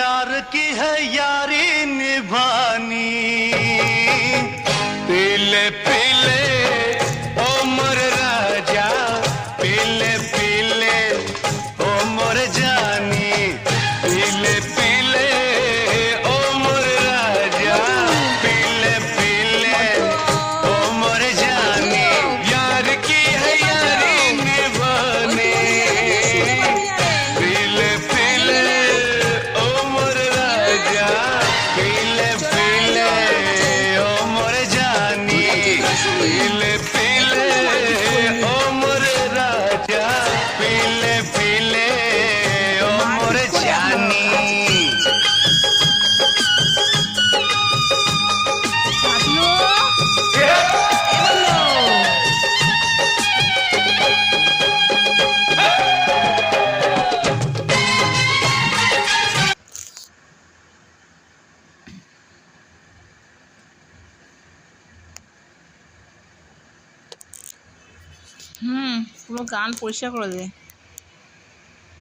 यार की है यारी निभानी पीले पीले ओ मोर राजा पीले पीले ओ मोर जानी पीले पीले ओ मोर राजा पीले पीले ओ मोर जानी यार की है यारी निभानी पीले पीले ओ मोर राजा पीले पीले ओ मोर जानी पीले पीले ओ मोर राजा पीले पीले ओ मोर जानी পুরো গান পরিষ্কার করে দে।